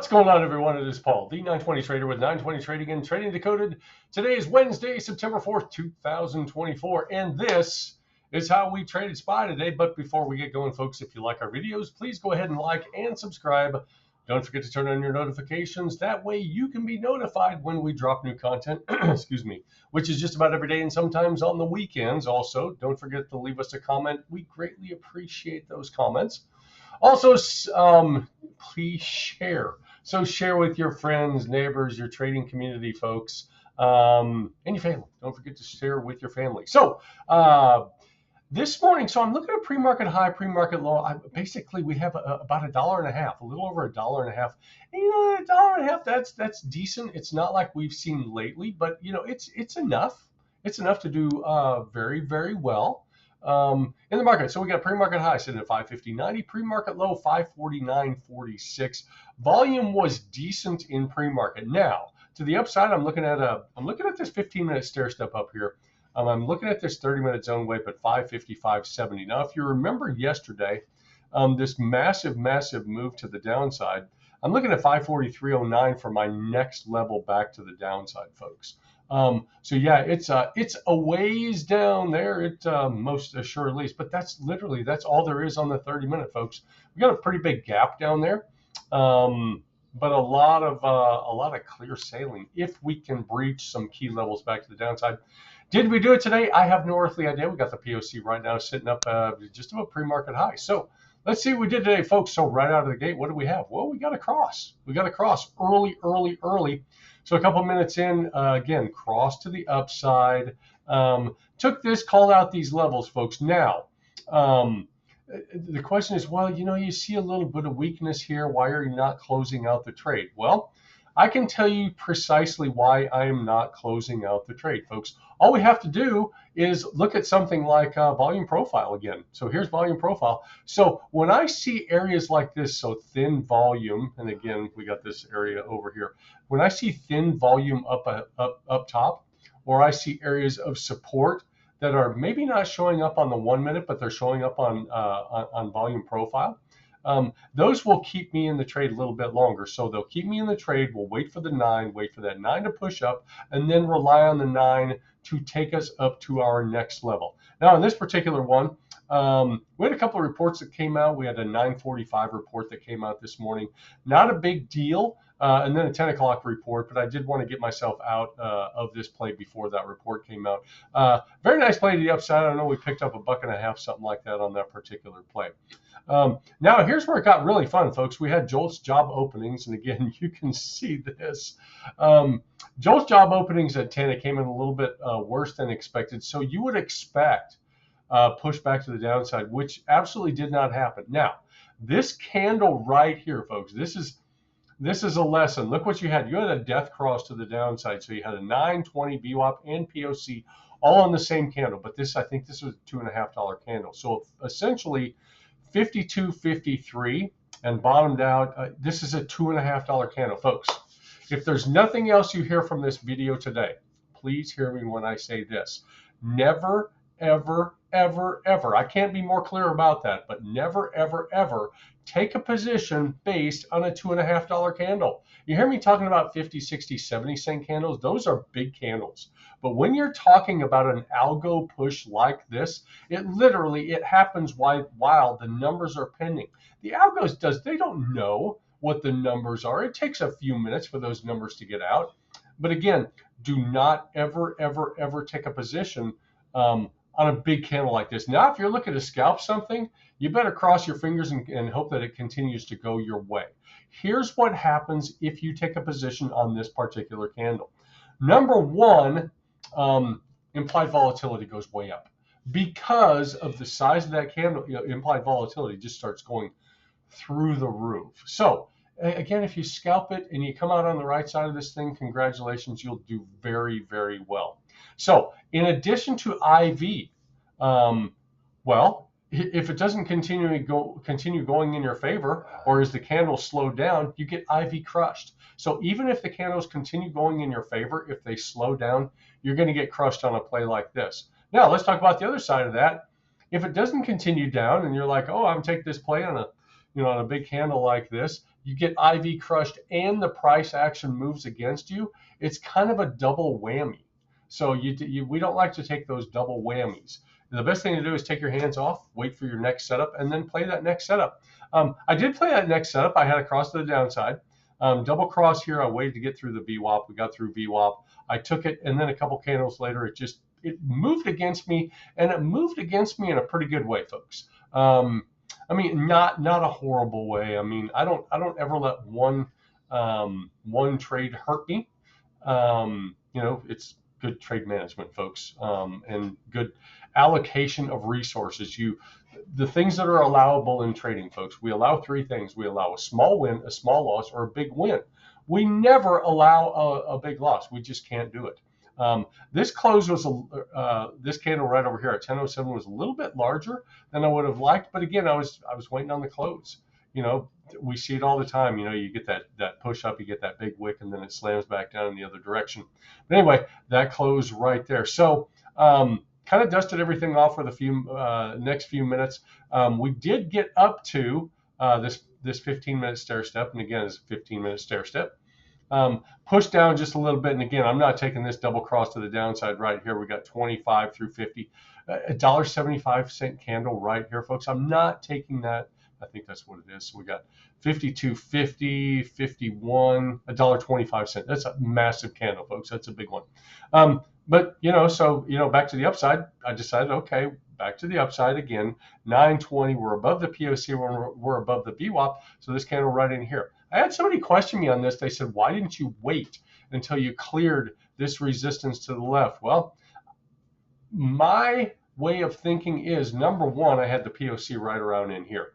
What's going on, everyone? It is Paul, the 920 Trader with 920 Trading and Trading Decoded. Today is Wednesday, September 4th, 2024, and this is how we traded SPY today. But before we get going, folks, if you like our videos, please go ahead and like and subscribe. Don't forget to turn on your notifications. That way you can be notified when we drop new content, excuse me, which is just about every day and sometimes on the weekends. Also, don't forget to leave us a comment. We greatly appreciate those comments. Also, please share. So share with your friends, neighbors, your trading community folks, and your family. Don't forget to share with your family. So this morning, so I'm looking at pre-market high, pre-market low. Basically, we have about $1.50, a little over $1.50. And, $1.50, that's decent. It's not like we've seen lately, but it's enough. It's enough to do very, very well. In the market, so we got pre-market high sitting at 550.90, pre-market low 549.46. Volume was decent in pre-market. Now to the upside, I'm looking at this 15-minute stair step up here. I'm looking at this 30-minute zone wave at 555.70. Now, if you remember yesterday, this massive move to the downside, I'm looking at 543.09 for my next level back to the downside, folks. So yeah, it's a ways down there, it most assuredly is, but that's all there is on the 30-minute, folks. We got a pretty big gap down there, but a lot of clear sailing if we can breach some key levels back to the downside. Did we do it today? I have no earthly idea. We got the POC right now sitting up just about pre-market high. So let's see what we did today, folks. So right out of the gate, what do we have? Well, we got a cross. We got a cross early. So a couple minutes in, again, cross to the upside. Took this, called out these levels, folks. Now, the question is, well, you see a little bit of weakness here. Why are you not closing out the trade? Well, I can tell you precisely why I am not closing out the trade, folks. All we have to do is look at something like volume profile again. So here's volume profile. So when I see areas like this, so thin volume, and again, we got this area over here. When I see thin volume up top, or I see areas of support that are maybe not showing up on the 1 minute, but they're showing up on volume profile, those will keep me in the trade a little bit longer. So they'll keep me in the trade. We'll wait for the 9, wait for that 9 to push up, and then rely on the 9 to take us up to our next level. Now, in this particular one, we had a couple of reports that came out. We had a 9:45 report that came out this morning. Not a big deal. And then a 10 o'clock report, but I did want to get myself out of this play before that report came out. Very nice play to the upside. I don't know, we picked up $1.50, something like that on that particular play. Now, here's where it got really fun, folks. We had JOLTS job openings, and again, you can see this. JOLTS job openings at 10, it came in a little bit worse than expected. So you would expect push back to the downside, which absolutely did not happen. Now, this candle right here, folks, this is a lesson. Look what you had. You had a death cross to the downside. So you had a 920 VWAP and POC all on the same candle. But I think this was a $2.50 candle. So essentially 52.53 and bottomed out. This is a $2.50 candle. Folks, if there's nothing else you hear from this video today, please hear me when I say this. Never, ever, I can't be more clear about that, but never, ever take a position based on a $2.50 candle. You hear me talking about 50, 60, 70 cent candles? Those are big candles. But when you're talking about an algo push like this, it happens while the numbers are pending. The algos they don't know what the numbers are. It takes a few minutes for those numbers to get out. But again, do not ever take a position on a big candle like this. Now, if you're looking to scalp something, you better cross your fingers and hope that it continues to go your way. Here's what happens if you take a position on this particular candle. Number one, implied volatility goes way up. Because of the size of that candle, implied volatility just starts going through the roof. So again, if you scalp it and you come out on the right side of this thing, congratulations, you'll do very, very well. So in addition to IV, well, if it doesn't continue going in your favor, or as the candles slow down, you get IV crushed. So even if the candles continue going in your favor, if they slow down, you're going to get crushed on a play like this. Now let's talk about the other side of that. If it doesn't continue down and you're like, oh, I'm taking this play on a big candle like this, you get IV crushed and the price action moves against you, it's kind of a double whammy. So we don't like to take those double whammies. The best thing to do is take your hands off, wait for your next setup, and then play that next setup. I did play that next setup. I had a cross to the downside. Double cross here. I waited to get through the VWAP. We got through VWAP. I took it, and then a couple candles later, it moved against me, and it moved against me in a pretty good way, folks. I mean, not a horrible way. I mean, I don't ever let one trade hurt me. It's good trade management, folks, and good allocation of resources. The things that are allowable in trading, folks, we allow three things. We allow a small win, a small loss, or a big win. We never allow a big loss. We just can't do it. This close was this candle right over here at 10:07 was a little bit larger than I would have liked, but again, I was waiting on the close. We see it all the time. You get that push up, you get that big wick, and then it slams back down in the other direction. But anyway, that close right there. So kind of dusted everything off for the next few minutes. We did get up to this 15-minute stair step, and again, it's a 15-minute stair step. Push down just a little bit, and again, I'm not taking this double cross to the downside right here. We got 25 through 50, $1.75 candle right here, folks. I'm not taking that. I think that's what it is. So we got 52.50, 51, $1.25. That's a massive candle, folks. That's a big one. But back to the upside. I decided, okay, back to the upside again. 920. We're above the POC. We're above the VWAP. So this candle right in here. I had somebody question me on this. They said, why didn't you wait until you cleared this resistance to the left? Well, my way of thinking is, number one, I had the POC right around in here.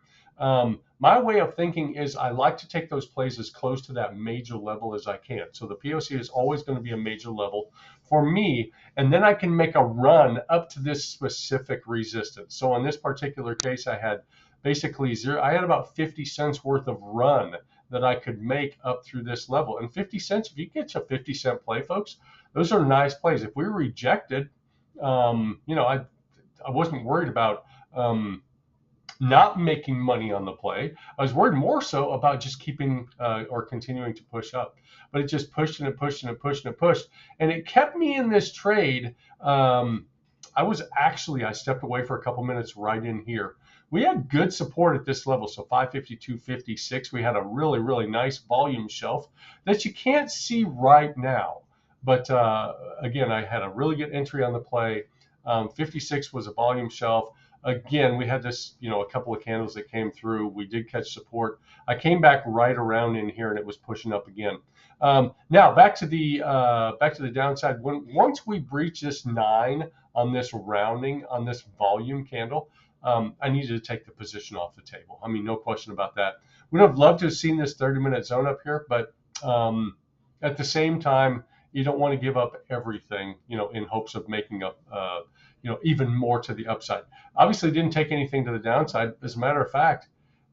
My way of thinking is I like to take those plays as close to that major level as I can. So the POC is always going to be a major level for me, and then I can make a run up to this specific resistance. So in this particular case, I had basically I had about 50 cents worth of run that I could make up through this level. And 50 cents, if you get a 50-cent play, folks, those are nice plays. If we were rejected, I wasn't worried about not making money on the play. I was worried more so about just keeping or continuing to push up. But it just pushed and it pushed and it pushed and it pushed. And it kept me in this trade. I stepped away for a couple minutes right in here. We had good support at this level. So 552.56, we had a really, really nice volume shelf that you can't see right now. But again, I had a really good entry on the play. 56 was a volume shelf. Again, we had this, a couple of candles that came through. We did catch support. I came back right around in here, and it was pushing up again. Now back to the downside. Once we breach this 9 on this rounding on this volume candle, I needed to take the position off the table. I mean, no question about that. Would have loved to have seen this 30-minute zone up here, but at the same time, you don't want to give up everything, in hopes of making up, even more to the upside. Obviously, didn't take anything to the downside. As a matter of fact,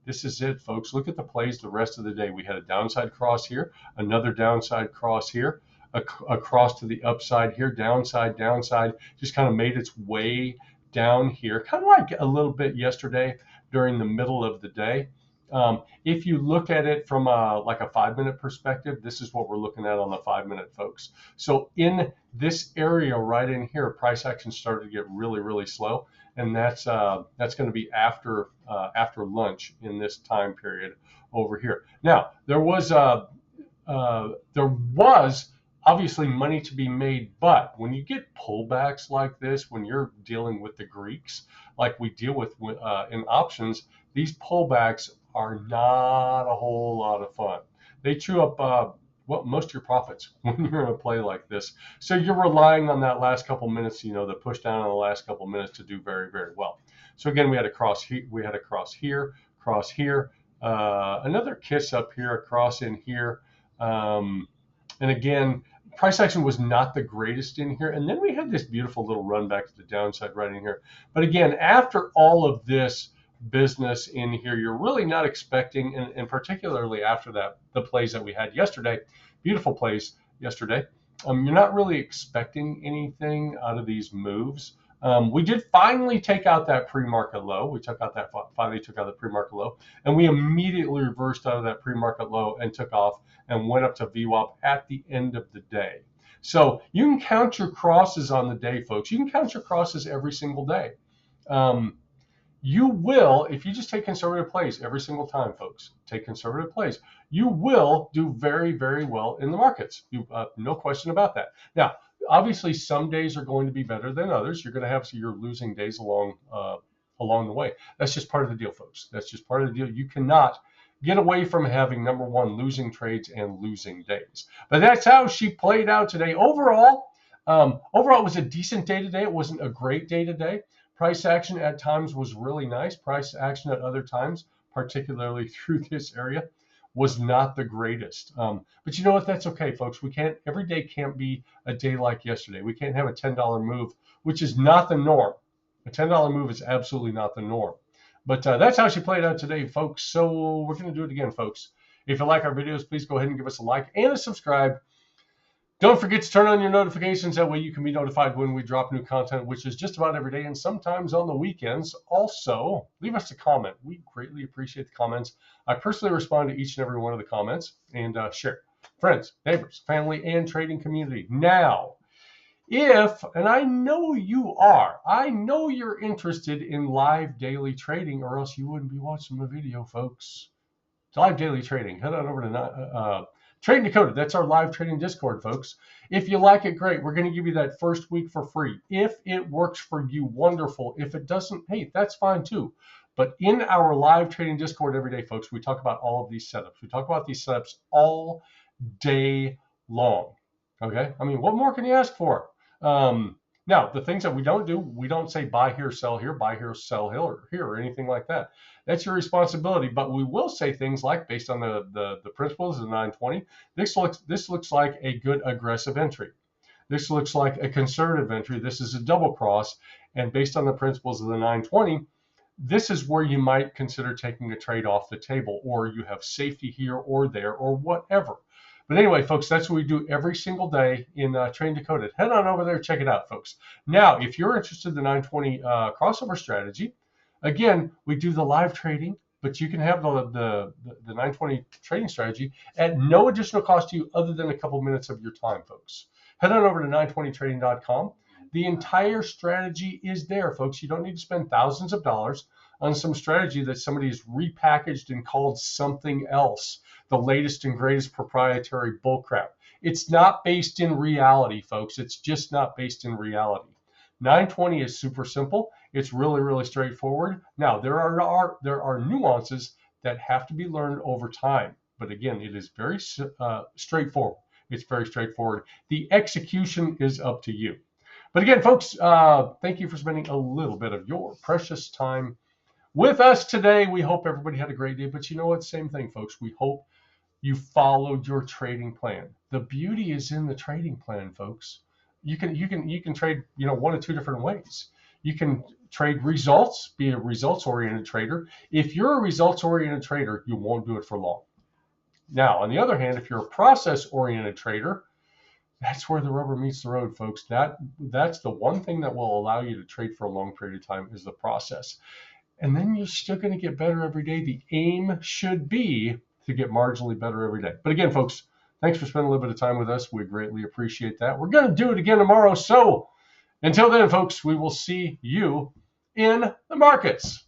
this is it, folks. Look at the plays the rest of the day. We had a downside cross here, another downside cross here, a cross to the upside here, downside, just kind of made its way down here, kind of like a little bit yesterday during the middle of the day. If you look at it from like a 5-minute perspective, this is what we're looking at on the 5-minute, folks. So in this area right in here, price action started to get really, really slow, and that's going to be after lunch in this time period over here. Now there was obviously money to be made, but when you get pullbacks like this, when you're dealing with the Greeks like we deal with in options, these pullbacks are not a whole lot of fun. They chew up most of your profits when you're in a play like this. So you're relying on that last couple minutes, the push down on the last couple minutes to do very, very well. So again, we had a cross here, cross here, another kiss up here, a cross in here, and again, price action was not the greatest in here. And then we had this beautiful little run back to the downside right in here. But again, after all of this business in here, you're really not expecting, and particularly after the plays that we had yesterday, beautiful plays yesterday, you're not really expecting anything out of these moves. We did finally take out that pre-market low. We finally took out the pre-market low, and we immediately reversed out of that pre-market low and took off and went up to VWAP at the end of the day. So you can count your crosses on the day, folks. You can count your crosses every single day. You will, if you just take conservative plays every single time, folks, take conservative plays, you will do very, very well in the markets. No question about that. Now, obviously, some days are going to be better than others. You're going to have your losing days along the way. That's just part of the deal, folks. That's just part of the deal. You cannot get away from having, number one, losing trades and losing days. But that's how she played out today. Overall, it was a decent day today. It wasn't a great day today. Price action at times was really nice. Price action at other times, particularly through this area, was not the greatest. But you know what? That's okay, folks. Every day can't be a day like yesterday. We can't have a $10 move, which is not the norm. A $10 move is absolutely not the norm. But that's how she played out today, folks. So we're going to do it again, folks. If you like our videos, please go ahead and give us a like and a subscribe. Don't forget to turn on your notifications. That way you can be notified when we drop new content, which is just about every day and sometimes on the weekends. Also, leave us a comment. We greatly appreciate the comments. I personally respond to each and every one of the comments and share. Friends, neighbors, family, and trading community. Now, and I know you are, I know you're interested in live daily trading, or else you wouldn't be watching the video, folks. Live daily trading. Head on over to Trading Decoded. That's our live trading Discord, folks. If you like it, great. We're going to give you that first week for free. If it works for you, wonderful. If it doesn't, hey, that's fine too. But in our live trading Discord every day, folks, we talk about all of these setups. We talk about these setups all day long. Okay? I mean, what more can you ask for? Now, the things that we don't do, we don't say buy here, sell here, buy here, sell here, or anything like that. That's your responsibility. But we will say things like, based on the principles of the 920, this looks like a good aggressive entry. This looks like a conservative entry. This is a double cross. And based on the principles of the 920, this is where you might consider taking a trade off the table, or you have safety here or there or whatever. But anyway, folks, that's what we do every single day in Trading Decoded. Head on over there, check it out, folks. Now, if you're interested in the 920 crossover strategy, again, we do the live trading, but you can have the 920 trading strategy at no additional cost to you other than a couple minutes of your time, folks. Head on over to 920trading.com. The entire strategy is there, folks. You don't need to spend thousands of dollars on some strategy that somebody's repackaged and called something else. The latest and greatest proprietary bullcrap. It's not based in reality, folks. It's just not based in reality. 920 is super simple. It's really, really straightforward. Now, there are nuances that have to be learned over time. But again, it is very straightforward. It's very straightforward. The execution is up to you. But again, folks, thank you for spending a little bit of your precious time with us today. We hope everybody had a great day. But you know what? Same thing, folks. We hope you followed your trading plan. The beauty is in the trading plan, folks. You can trade, one of two different ways. You can trade results, be a results-oriented trader. If you're a results-oriented trader, you won't do it for long. Now, on the other hand, if you're a process-oriented trader, that's where the rubber meets the road, folks. That's the one thing that will allow you to trade for a long period of time is the process. And then you're still going to get better every day. The aim should be to get marginally better every day. But again, folks, thanks for spending a little bit of time with us. We greatly appreciate that. We're going to do it again tomorrow. So until then, folks, we will see you in the markets.